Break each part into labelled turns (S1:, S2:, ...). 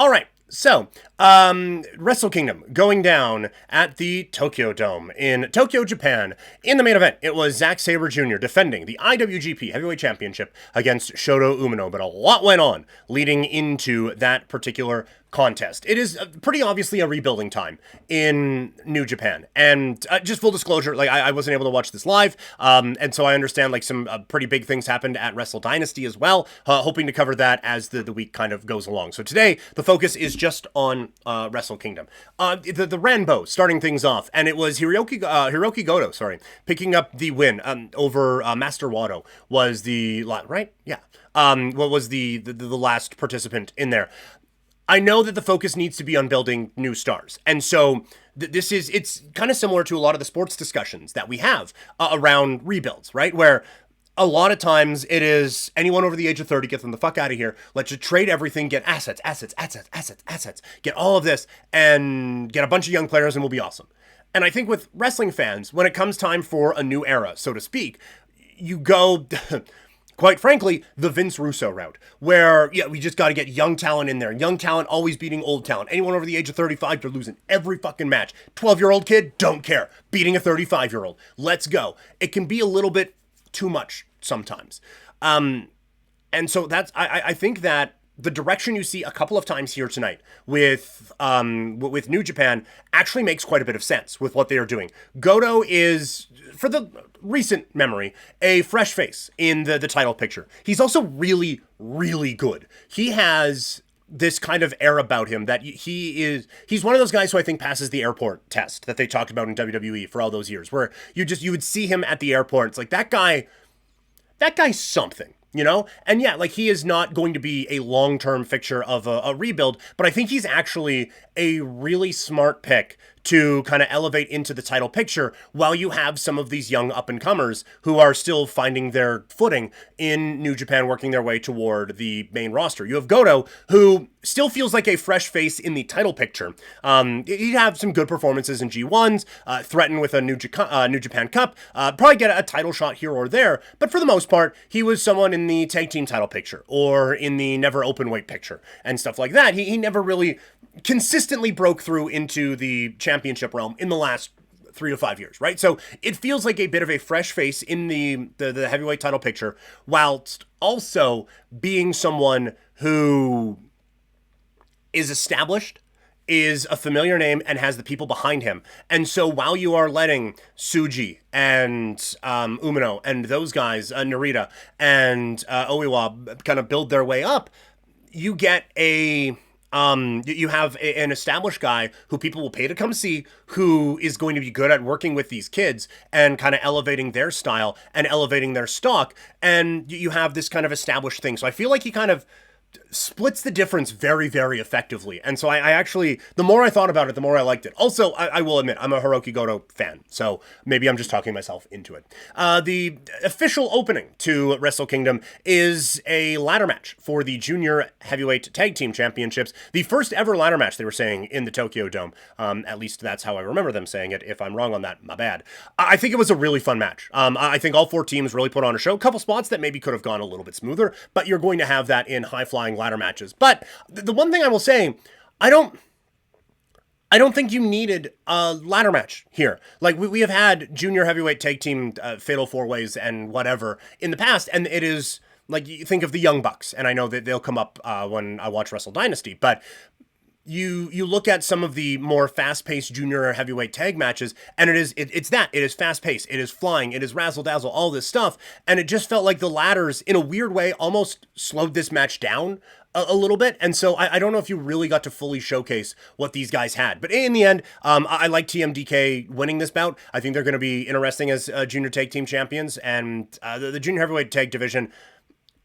S1: All right. So, Wrestle Kingdom going down at the Tokyo Dome in Tokyo, Japan. In the main event, it was Zack Sabre Jr. defending the IWGP Heavyweight Championship against Shota Umino, but a lot went on leading into that particular contest. It is pretty obviously a rebuilding time in New Japan. And just full disclosure, like I wasn't able to watch this live, and so I understand like some pretty big things happened at Wrestle Dynasty as well. Hoping to cover that as the week kind of goes along. So today, the focus is just on Wrestle Kingdom. The Ranbo starting things off, and it was Hiroki Goto, picking up the win over Master Wato was the, right? Yeah. What was the last participant in there? I know that the focus needs to be on building new stars. And so it's kind of similar to a lot of the sports discussions that we have around rebuilds, right? Where a lot of times it is anyone over the age of 30, get them the fuck out of here. Let's just trade everything, get assets, get all of this and get a bunch of young players and we'll be awesome. And I think with wrestling fans, when it comes time for a new era, so to speak, you go... quite frankly, the Vince Russo route, where, yeah, we just got to get young talent in there. Young talent always beating old talent. Anyone over the age of 35, they're losing every fucking match. 12-year-old kid, don't care. Beating a 35-year-old. Let's go. It can be a little bit too much sometimes. And so that's, I think that the direction you see a couple of times here tonight with New Japan actually makes quite a bit of sense with what they are doing. Goto is, for the recent memory, a fresh face in the title picture. He's also really, really good. He has this kind of air about him that he's one of those guys who I think passes the airport test that they talked about in WWE for all those years, where you would see him at the airport. It's like, that guy's something. You know? And yeah, like he is not going to be a long-term fixture of a rebuild, but I think he's actually a really smart pick to kind of elevate into the title picture while you have some of these young up-and-comers who are still finding their footing in New Japan, working their way toward the main roster. You have Goto, who still feels like a fresh face in the title picture. He'd have some good performances in G1s, threaten with a New Japan Cup, probably get a title shot here or there, but for the most part, he was someone in the tag team title picture or in the never open weight picture and stuff like that. He never really consistently broke through into the championship realm in the last 3 to 5 years, right? So it feels like a bit of a fresh face in the heavyweight title picture, whilst also being someone who is established, is a familiar name, and has the people behind him. And so while you are letting Tsuji and Umino and those guys, Narita and Oiwa, kind of build their way up, you get you have an established guy who people will pay to come see, who is going to be good at working with these kids and kind of elevating their style and elevating their stock. And you have this kind of established thing. So I feel like he kind of splits the difference very, very effectively. And so I actually, the more I thought about it, the more I liked it. Also, I will admit, I'm a Hiroki Goto fan, so maybe I'm just talking myself into it. The official opening to Wrestle Kingdom is a ladder match for the Junior Heavyweight Tag Team Championships. The first ever ladder match, they were saying, in the Tokyo Dome. At least that's how I remember them saying it. If I'm wrong on that, my bad. I think it was a really fun match. I think all 4 teams really put on a show. A couple spots that maybe could have gone a little bit smoother, but you're going to have that in high-flying ladder matches. But the one thing I will say, I don't think you needed a ladder match here. Like, we have had junior heavyweight tag team fatal 4-ways and whatever in the past, and it is like, you think of the Young Bucks, and I know that they'll come up when I watch Wrestle Dynasty, but you look at some of the more fast-paced junior heavyweight tag matches, and it is fast-paced, it is flying, it is razzle-dazzle, all this stuff, and it just felt like the ladders, in a weird way, almost slowed this match down a little bit, and so I don't know if you really got to fully showcase what these guys had. But in the end, I like TMDK winning this bout. I think they're going to be interesting as junior tag team champions, and the junior heavyweight tag division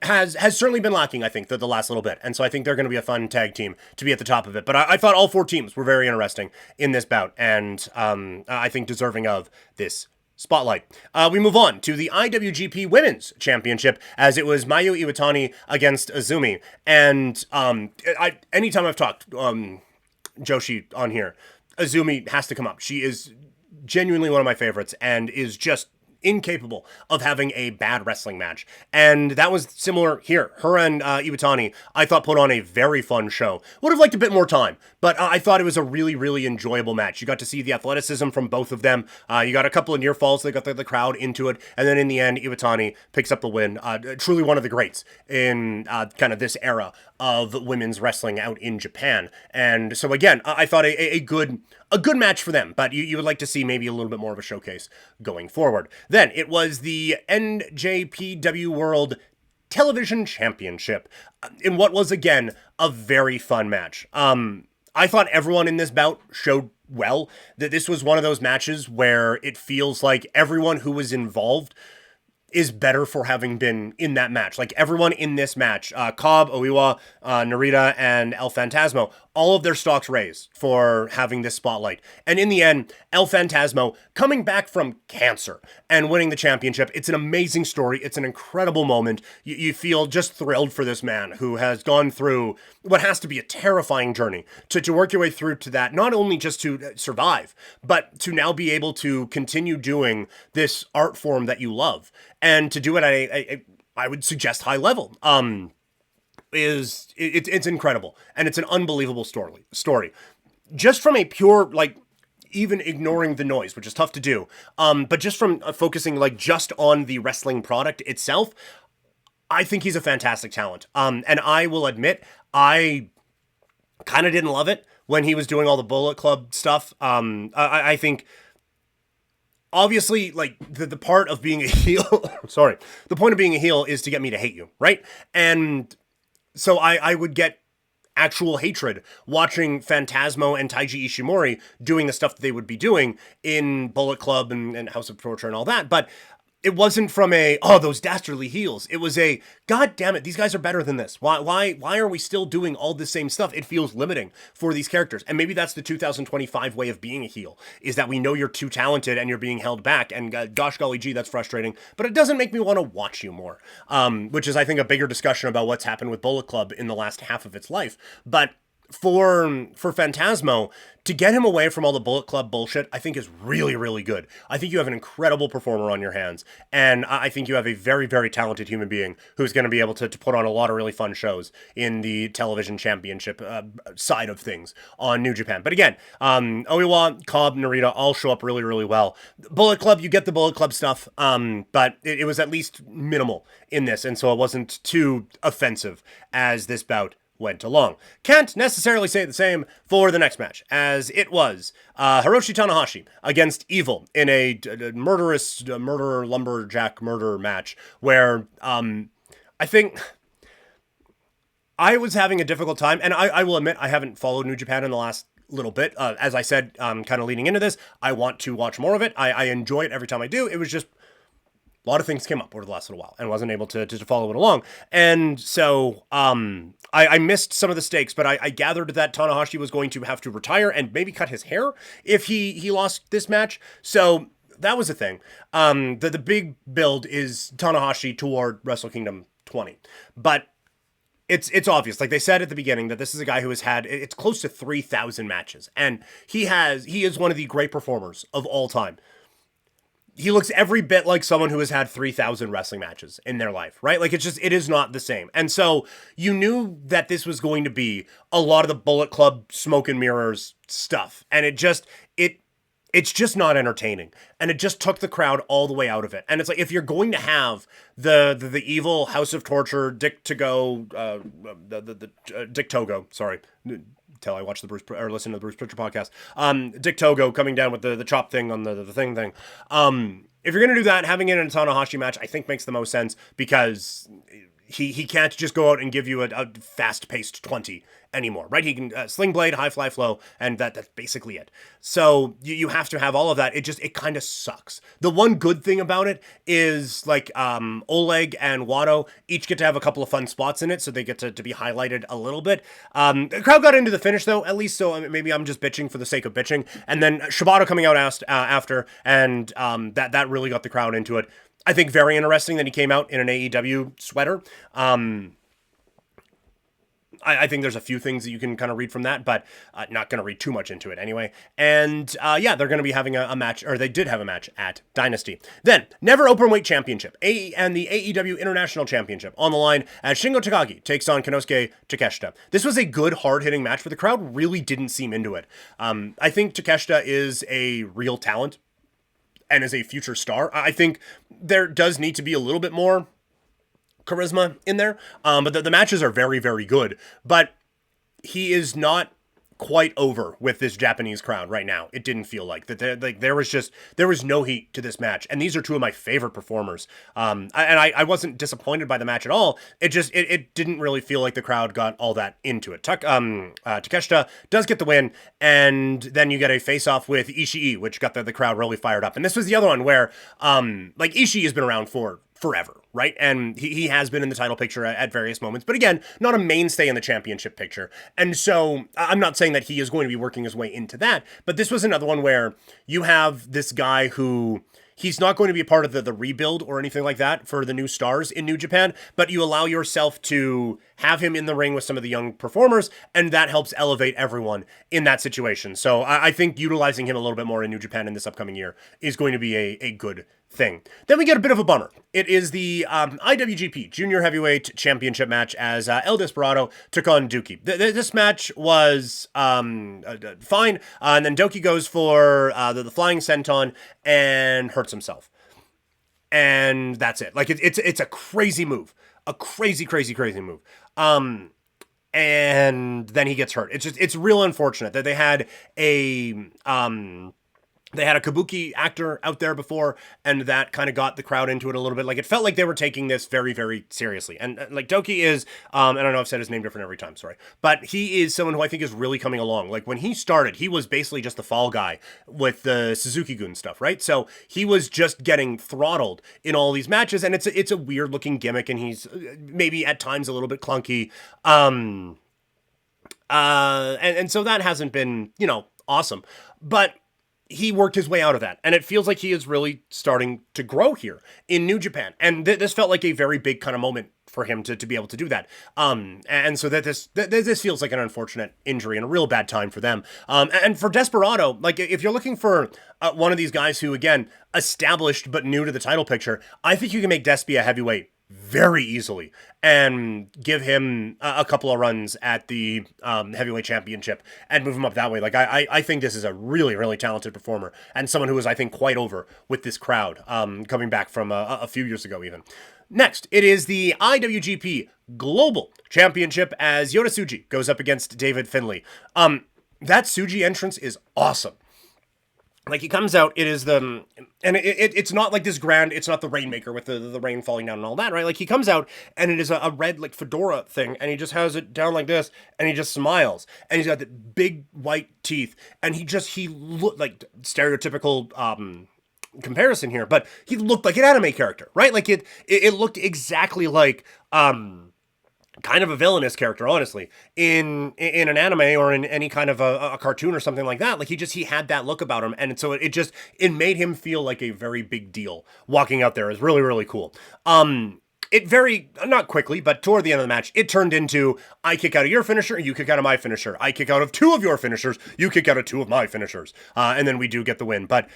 S1: has certainly been lacking, I think, the last little bit. And so I think they're going to be a fun tag team to be at the top of it. But I thought all 4 teams were very interesting in this bout, and I think deserving of this spotlight. We move on to the IWGP Women's Championship, as it was Mayu Iwatani against Azumi. And anytime I've talked Joshi on here, Azumi has to come up. She is genuinely one of my favorites and is just incapable of having a bad wrestling match. And that was similar here. Her and Iwatani, I thought, put on a very fun show. Would have liked a bit more time, but I thought it was a really, really enjoyable match. You got to see the athleticism from both of them. You got a couple of near falls that got the crowd into it. And then in the end, Iwatani picks up the win. Truly one of the greats in kind of this era of women's wrestling out in Japan. And so again, I thought a good match for them, but you would like to see maybe a little bit more of a showcase going forward. Then it was the NJPW World Television Championship in what was, again, a very fun match. I thought everyone in this bout showed well that this was one of those matches where it feels like everyone who was involved is better for having been in that match. Like everyone in this match, Cobb, Oiwa, Narita, and El Phantasmo, all of their stocks raised for having this spotlight. And in the end, El Phantasmo coming back from cancer and winning the championship. It's an amazing story. It's an incredible moment. You feel just thrilled for this man who has gone through what has to be a terrifying journey to work your way through to that, not only just to survive, but to now be able to continue doing this art form that you love. And to do it at I would suggest high level. It's incredible, and it's an unbelievable story. Just from a pure, like, even ignoring the noise, which is tough to do, but just from focusing like just on the wrestling product itself, I think he's a fantastic talent. And I will admit, I kind of didn't love it when he was doing all the Bullet Club stuff. I think, obviously, like, the part of being a heel, sorry, the point of being a heel is to get me to hate you, right? And so I would get actual hatred watching Phantasmo and Taiji Ishimori doing the stuff that they would be doing in Bullet Club and House of Torture and all that. But it wasn't from those dastardly heels. It was God damn it, these guys are better than this. Why are we still doing all the same stuff? It feels limiting for these characters. And maybe that's the 2025 way of being a heel, is that we know you're too talented and you're being held back. And gosh golly gee, that's frustrating. But it doesn't make me want to watch you more. Which is, I think, a bigger discussion about what's happened with Bullet Club in the last half of its life. But for Phantasmo, to get him away from all the Bullet Club bullshit, I think is really, really good. I think you have an incredible performer on your hands, and I think you have a very, very talented human being who's going to be able to put on a lot of really fun shows in the television championship side of things on New Japan. But again, Oiwa, Cobb, Narita all show up really, really well. Bullet Club, you get the Bullet Club stuff, but it was at least minimal in this, and so it wasn't too offensive as this bout went along. Can't necessarily say the same for the next match, as it was Hiroshi Tanahashi against Evil in a murder lumberjack murder match where I think I was having a difficult time, and I will admit I haven't followed New Japan in the last little bit. As I said, kind of leading into this, I want to watch more of it. I enjoy it every time I do. It was just a lot of things came up over the last little while and wasn't able to follow it along. And so I missed some of the stakes, but I gathered that Tanahashi was going to have to retire and maybe cut his hair if he lost this match. So that was a thing. The big build is Tanahashi toward Wrestle Kingdom 20. But it's obvious, like they said at the beginning, that this is a guy who has had, it's close to 3,000 matches. And he is one of the great performers of all time. He looks every bit like someone who has had 3,000 wrestling matches in their life, right? Like, it is not the same. And so you knew that this was going to be a lot of the Bullet Club smoke and mirrors stuff. And it's just not entertaining. And it just took the crowd all the way out of it. And it's like, if you're going to have the evil House of Torture, Dick Togo, Dick Togo, sorry, till I watch listen to the Bruce Pritchard podcast. Dick Togo coming down with the chop thing on the thing. If you're going to do that, having it in a Tanahashi match, I think makes the most sense, because he can't just go out and give you a fast-paced 20 anymore, right? He can sling blade, high fly flow, and that's basically it. So you have to have all of that. It kind of sucks. The one good thing about it is, like, Oleg and Watto each get to have a couple of fun spots in it, so they get to be highlighted a little bit. The crowd got into the finish, though, at least, so maybe I'm just bitching for the sake of bitching. And then Shibata coming out after, and that really got the crowd into it. I think very interesting that he came out in an AEW sweater. I think there's a few things that you can kind of read from that, but not going to read too much into it anyway. And yeah, they're going to be having a match, or they did have a match at Dynasty. Then, Never Openweight Championship and the AEW International Championship on the line as Shingo Takagi takes on Konosuke Takeshita. This was a good, hard-hitting match, but the crowd really didn't seem into it. I think Takeshita is a real talent and is a future star. I think there does need to be a little bit more charisma in there, but the matches are very, very good, but he is not quite over with this Japanese crowd right now. It didn't feel like that. There was no heat to this match, and these are two of my favorite performers. I wasn't disappointed by the match at all. It didn't really feel like the crowd got all that into it. Takeshita does get the win, and then you get a face-off with Ishii, which got the crowd really fired up. And this was the other one where like Ishii has been around for forever, right? And he has been in the title picture at various moments, but again, not a mainstay in the championship picture. And so I'm not saying that he is going to be working his way into that, but this was another one where you have this guy who he's not going to be a part of the rebuild or anything like that for the new stars in New Japan, but you allow yourself to have him in the ring with some of the young performers, and that helps elevate everyone in that situation. So I think utilizing him a little bit more in New Japan in this upcoming year is going to be a good thing. Then we get a bit of a bummer. It is the IWGP Junior Heavyweight Championship match as El Desperado took on Dookie. This match was fine, and then Doki goes for the flying senton and hurts himself. And that's it. Like, it's a crazy move. A crazy move. And then he gets hurt. It's real unfortunate that they had a kabuki actor out there before, and that kind of got the crowd into it a little bit. Like, it felt like they were taking this very, very seriously. And like Doki is, I don't know, I've said his name different every time, sorry, but he is someone who I think is really coming along. Like, when he started, he was basically just the fall guy with the Suzuki-gun stuff, right? So he was just getting throttled in all these matches, and it's a weird looking gimmick, and he's maybe at times a little bit clunky. And so that hasn't been, awesome. But he worked his way out of that, and it feels like he is really starting to grow here in New Japan. And this felt like a very big kind of moment for him to be able to do that. And so that this feels like an unfortunate injury and a real bad time for them. And for Desperado, like, if you're looking for one of these guys who, again, established but new to the title picture, I think you can make Despy a heavyweight very easily and give him a couple of runs at the heavyweight championship and move him up that way. Like, I think this is a really, really talented performer and someone who is, I think, quite over with this crowd, coming back from a few years ago even. Next, it is the IWGP Global Championship as Yota Tsuji goes up against David Finlay. That Tsuji entrance is awesome. Like, he comes out, it is it's not like this grand, it's not the Rainmaker with the rain falling down and all that, right? Like, he comes out, and it is a red, like, fedora thing, and he just has it down like this, and he just smiles, and he's got the big white teeth, and he looked like stereotypical, comparison here, but he looked like an anime character, right? Like, it looked exactly like, kind of a villainous character, honestly, in an anime or in any kind of a cartoon or something like that. Like, he had that look about him, and so it made him feel like a very big deal walking out there. Is really, really cool. It very, not quickly, but toward the end of the match, it turned into, I kick out of your finisher, you kick out of my finisher. I kick out of two of your finishers, you kick out of two of my finishers. And then we do get the win. But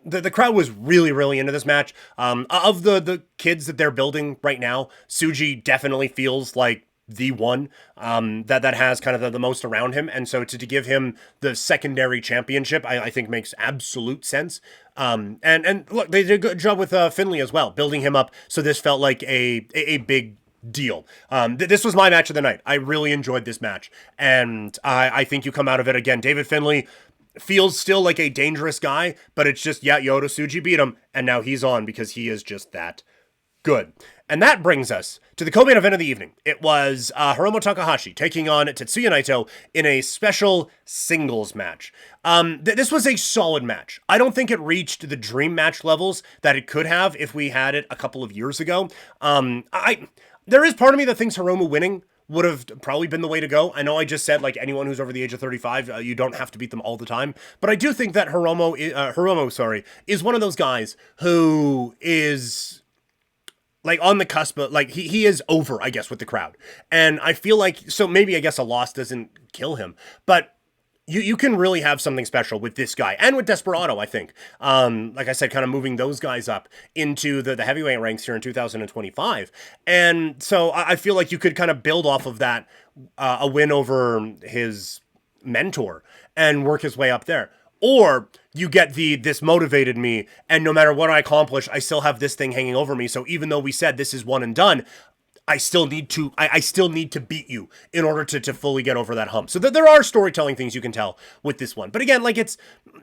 S1: the crowd was really, really into this match. Of the kids that they're building right now, Tsuji definitely feels like the one that has kind of the most around him. And so to give him the secondary championship, I think makes absolute sense. And look, they did a good job with Finlay as well, building him up. So this felt like a big deal. This was my match of the night. I really enjoyed this match. And I think you come out of it again. David Finlay feels still like a dangerous guy, but it's just, yeah, Yota Tsuji beat him, and now he's on because he is just that good. And that brings us to the co-main event of the evening. It was Hiromu Takahashi taking on Tetsuya Naito in a special singles match. This was a solid match. I don't think it reached the dream match levels that it could have if we had it a couple of years ago. There is part of me that thinks Hiromu winning would have probably been the way to go. I know I just said, like, anyone who's over the age of 35, you don't have to beat them all the time. But I do think that Hiromu is one of those guys who is, like on the cusp of, like he is over, I guess, with the crowd. And I feel like, so maybe I guess a loss doesn't kill him, but you can really have something special with this guy and with Desperado, I think. Like I said, kind of moving those guys up into the heavyweight ranks here in 2025. And so I feel like you could kind of build off of that, a win over his mentor and work his way up there. Or you get this motivated me, and no matter what I accomplish, I still have this thing hanging over me. So even though we said this is one and done, I still need to beat you in order to fully get over that hump. So there are storytelling things you can tell with this one. But again, like it's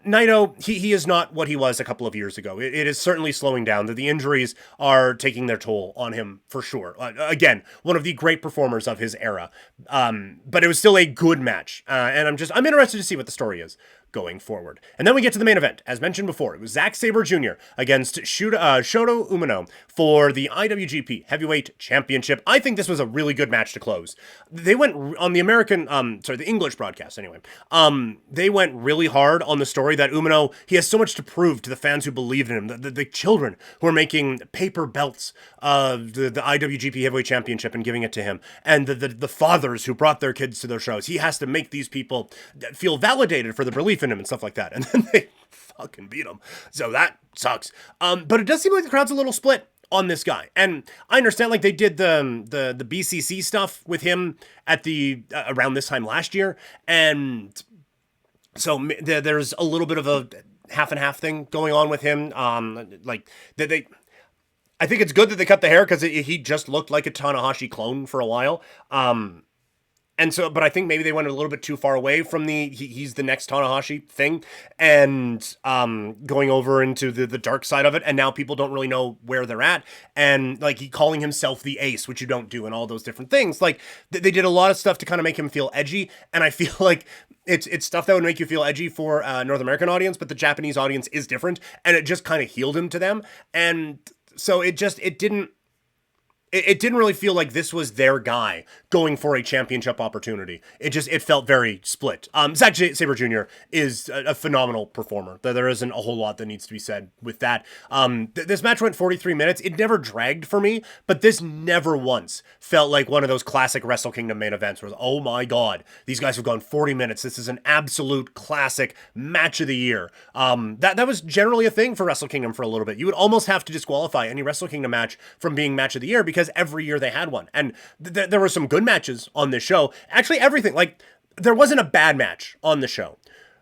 S1: Naito, he is not what he was a couple of years ago. It is certainly slowing down. The injuries are taking their toll on him for sure. Again, one of the great performers of his era. But it was still a good match. And I'm interested to see what the story is going forward. And then we get to the main event. As mentioned before, it was Zack Sabre Jr. against Shota Umino for the IWGP Heavyweight Championship. I think this was a really good match to close. They went on the the English broadcast anyway. They went really hard on the story that Umino, he has so much to prove to the fans who believed in him, the children who are making paper belts of the IWGP Heavyweight Championship and giving it to him, and the fathers who brought their kids to their shows. He has to make these people feel validated for the belief in him and stuff like that. And then they fucking beat him. So that sucks. But it does seem like the crowd's a little split on this guy. And I understand like they did the BCC stuff with him at the around this time last year. And so there's a little bit of a half and half thing going on with him. Like I think it's good that they cut the hair because he just looked like a Tanahashi clone for a while. And so, but I think maybe they went a little bit too far away from he's the next Tanahashi thing, and going over into the dark side of it, and now people don't really know where they're at, and like he calling himself the ace, which you don't do, and all those different things. Like they did a lot of stuff to kind of make him feel edgy, and I feel like it's stuff that would make you feel edgy for a North American audience, but the Japanese audience is different, and it just kind of healed him to them, and so it didn't really feel like this was their guy going for a championship opportunity. It felt very split. Zack Sabre Jr. is a phenomenal performer. There isn't a whole lot that needs to be said with that. This match went 43 minutes. It never dragged for me, but this never once felt like one of those classic Wrestle Kingdom main events where, oh my God, these guys have gone 40 minutes. This is an absolute classic match of the year. That was generally a thing for Wrestle Kingdom for a little bit. You would almost have to disqualify any Wrestle Kingdom match from being match of the year because every year they had one. And there were some good matches on this show. Actually, everything. Like, there wasn't a bad match on the show,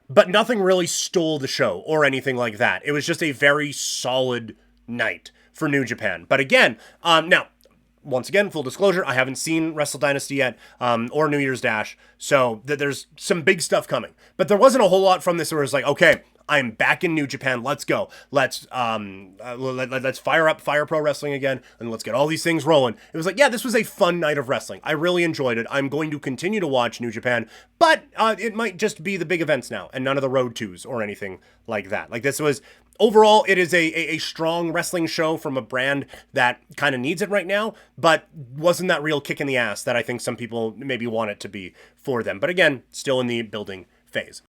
S1: but nothing really stole the show or anything like that. It was just a very solid night for New Japan. But again, now, once again, full disclosure, I haven't seen Wrestle Dynasty yet, or New Year's Dash, so there's some big stuff coming. But there wasn't a whole lot from this where it's like, okay, I'm back in New Japan. Let's go. Let's fire up Fire Pro Wrestling again, and let's get all these things rolling. It was like, yeah, this was a fun night of wrestling. I really enjoyed it. I'm going to continue to watch New Japan, but it might just be the big events now, and none of the Road 2s or anything like that. Like, this was, overall, it is a strong wrestling show from a brand that kind of needs it right now, but wasn't that real kick in the ass that I think some people maybe want it to be for them. But again, still in the building phase.